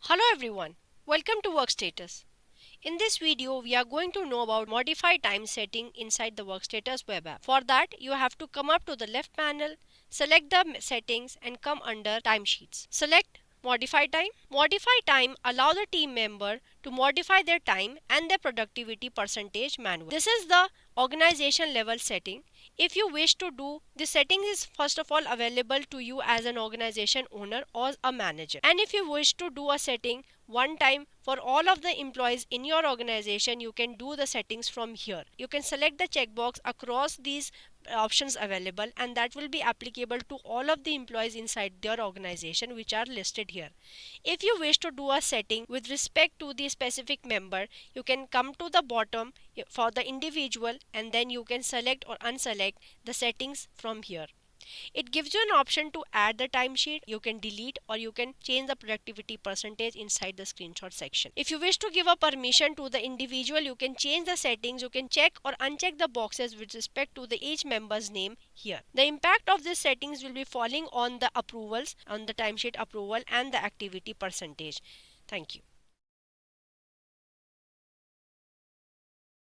Hello everyone, welcome to Workstatus. In this video, we are going to know about modify time setting inside the Workstatus web app. For that, you have to come up to the left panel, select the settings and come under timesheets. Select modify time. Modify time allow the team member to modify their time and their productivity percentage manually. This is the organization level setting. If you wish to do, the setting is first of all available to you as an organization owner or a manager. And if you wish to do a setting one time for all of the employees in your organization, you can do the settings from here. You can select the checkbox across these options available, and that will be applicable to all of the employees inside your organization which are listed here. If you wish to do a setting with respect to the specific member, you can come to the bottom for the individual and then you can select or unselect the settings from here. It gives you an option to add the timesheet. You can delete or you can change the productivity percentage inside the screenshot section. If you wish to give a permission to the individual, you can change the settings. You can check or uncheck the boxes with respect to the each member's name here. The impact of these settings will be falling on the approvals, on the timesheet approval and the activity percentage. Thank you.